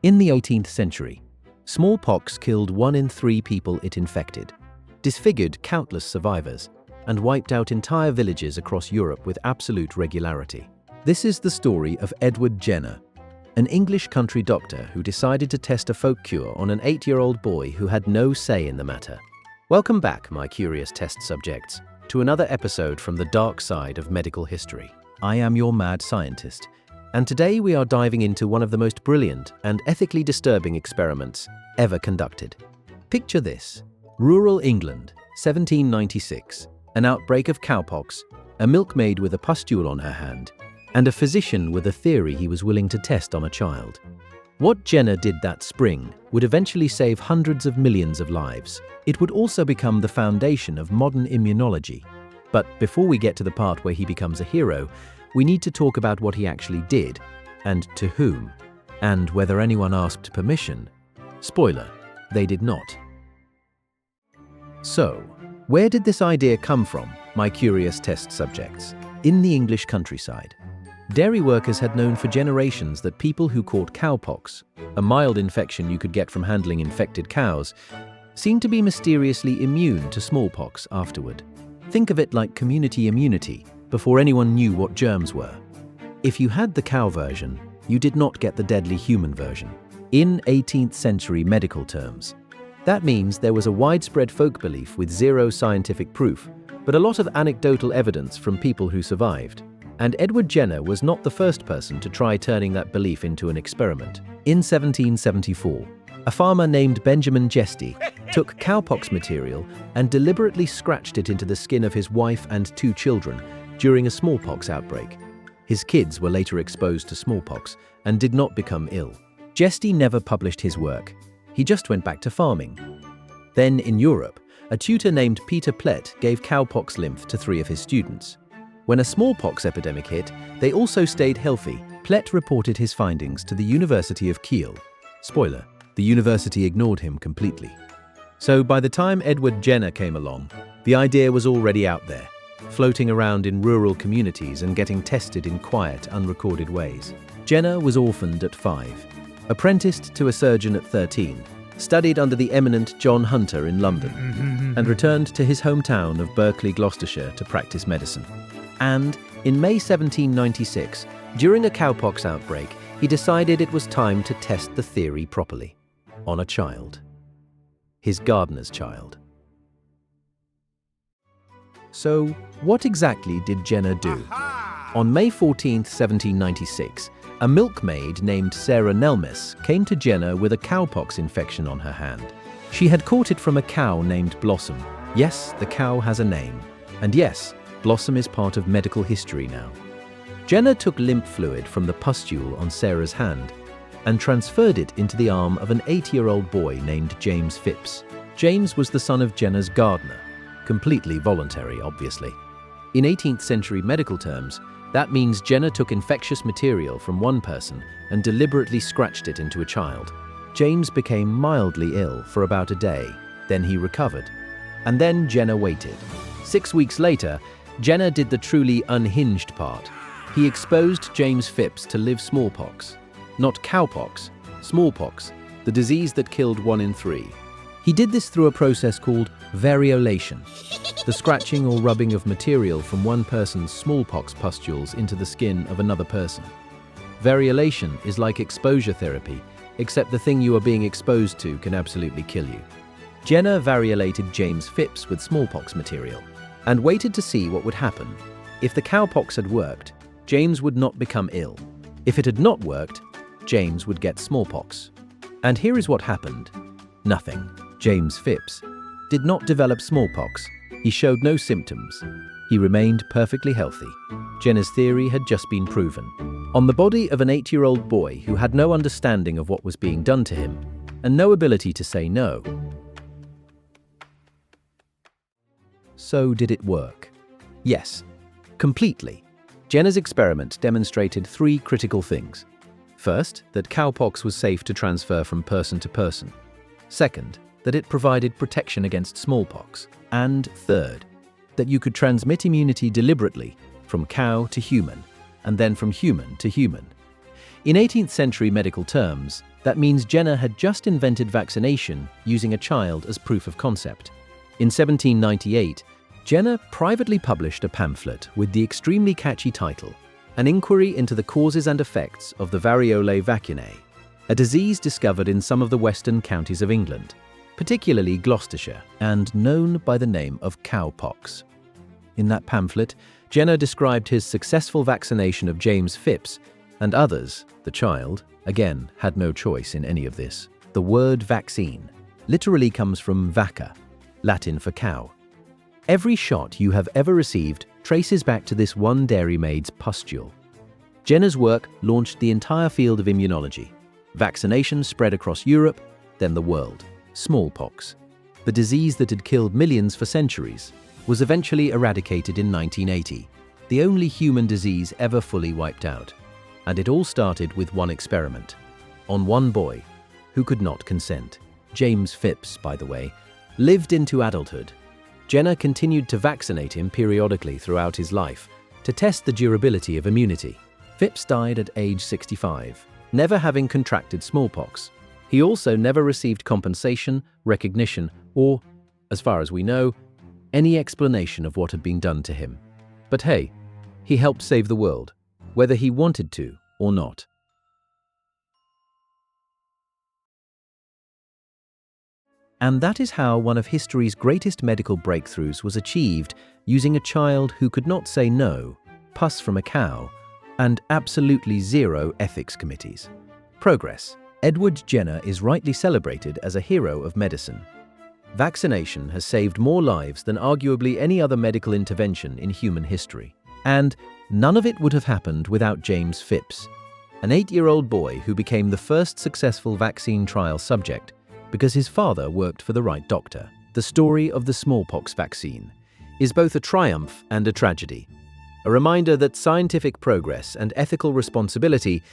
In the 18th century, smallpox killed 1 in 3 people it infected, disfigured countless survivors, and wiped out entire villages across Europe with absolute regularity. This is the story of Edward Jenner, an English country doctor who decided to test a folk cure on an 8-year-old boy who had no say in the matter. Welcome back, my curious test subjects, to another episode from the dark side of medical history. I am your mad scientist, and today we are diving into one of the most brilliant and ethically disturbing experiments ever conducted. Picture this: rural England, 1796, an outbreak of cowpox, a milkmaid with a pustule on her hand, and a physician with a theory he was willing to test on a child. What Jenner did that spring would eventually save hundreds of millions of lives. It would also become the foundation of modern immunology. But before we get to the part where he becomes a hero, we need to talk about what he actually did, and to whom, and whether anyone asked permission. Spoiler, they did not. So, where did this idea come from, my curious test subjects? In the English countryside, dairy workers had known for generations that people who caught cowpox, a mild infection you could get from handling infected cows, seemed to be mysteriously immune to smallpox afterward. Think of it like community immunity before anyone knew what germs were. If you had the cow version, you did not get the deadly human version. In 18th century medical terms, that means there was a widespread folk belief with zero scientific proof, but a lot of anecdotal evidence from people who survived. And Edward Jenner was not the first person to try turning that belief into an experiment. In 1774, a farmer named Benjamin Jesty took cowpox material and deliberately scratched it into the skin of his wife and 2 children during a smallpox outbreak. His kids were later exposed to smallpox and did not become ill. Jesty never published his work. He just went back to farming. Then in Europe, a tutor named Peter Plett gave cowpox lymph to 3 of his students. When a smallpox epidemic hit, they also stayed healthy. Plett reported his findings to the University of Kiel. Spoiler, the university ignored him completely. So by the time Edward Jenner came along, the idea was already out there, floating around in rural communities and getting tested in quiet, unrecorded ways. Jenner was orphaned at 5, apprenticed to a surgeon at 13, studied under the eminent John Hunter in London, and returned to his hometown of Berkeley, Gloucestershire to practice medicine. And in May 1796, during a cowpox outbreak, he decided it was time to test the theory properly, on a child. His gardener's child. So, what exactly did Jenner do? On May 14, 1796, a milkmaid named Sarah Nelmes came to Jenner with a cowpox infection on her hand. She had caught it from a cow named Blossom. Yes, the cow has a name. And yes, Blossom is part of medical history now. Jenner took lymph fluid from the pustule on Sarah's hand and transferred it into the arm of an 8-year-old boy named James Phipps. James was the son of Jenner's gardener, completely voluntary, obviously. In 18th century medical terms, that means Jenner took infectious material from one person and deliberately scratched it into a child. James became mildly ill for about a day, then he recovered. And then Jenner waited. 6 weeks later, Jenner did the truly unhinged part. He exposed James Phipps to live smallpox. Not cowpox, smallpox, the disease that killed 1 in 3. He did this through a process called variolation, the scratching or rubbing of material from one person's smallpox pustules into the skin of another person. Variolation is like exposure therapy, except the thing you are being exposed to can absolutely kill you. Jenner variolated James Phipps with smallpox material and waited to see what would happen. If the cowpox had worked, James would not become ill. If it had not worked, James would get smallpox. And here is what happened. Nothing. James Phipps did not develop smallpox. He showed no symptoms. He remained perfectly healthy. Jenner's theory had just been proven. On the body of an 8-year-old boy who had no understanding of what was being done to him and no ability to say no. So did it work? Yes, completely. Jenner's experiment demonstrated 3 critical things. First, that cowpox was safe to transfer from person to person. Second, that it provided protection against smallpox. And third, that you could transmit immunity deliberately from cow to human, and then from human to human. In 18th century medical terms, that means Jenner had just invented vaccination using a child as proof of concept. In 1798, Jenner privately published a pamphlet with the extremely catchy title, An Inquiry into the Causes and Effects of the Variolae Vacinae, a disease discovered in some of the western counties of England, particularly Gloucestershire, and known by the name of cowpox. In that pamphlet, Jenner described his successful vaccination of James Phipps and others. The child, again, had no choice in any of this. The word vaccine literally comes from vacca, Latin for cow. Every shot you have ever received traces back to this one dairymaid's pustule. Jenner's work launched the entire field of immunology. Vaccination spread across Europe, then the world. Smallpox, the disease that had killed millions for centuries, was eventually eradicated in 1980, the only human disease ever fully wiped out. And it all started with one experiment, on one boy who could not consent. James Phipps, by the way, lived into adulthood. Jenner continued to vaccinate him periodically throughout his life to test the durability of immunity. Phipps died at age 65, never having contracted smallpox. He also never received compensation, recognition, or, as far as we know, any explanation of what had been done to him. But hey, he helped save the world, whether he wanted to or not. And that is how one of history's greatest medical breakthroughs was achieved, using a child who could not say no, pus from a cow, and absolutely zero ethics committees. Progress. Edward Jenner is rightly celebrated as a hero of medicine. Vaccination has saved more lives than arguably any other medical intervention in human history. And none of it would have happened without James Phipps, an 8-year-old boy who became the first successful vaccine trial subject because his father worked for the right doctor. The story of the smallpox vaccine is both a triumph and a tragedy, a reminder that scientific progress and ethical responsibility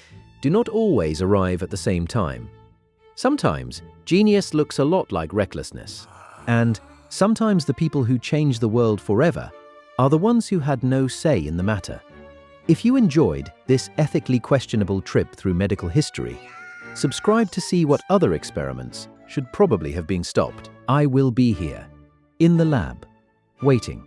do not always arrive at the same time. Sometimes genius looks a lot like recklessness, and sometimes the people who change the world forever are the ones who had no say in the matter. If you enjoyed this ethically questionable trip through medical history, subscribe to see what other experiments should probably have been stopped. I will be here, in the lab, waiting.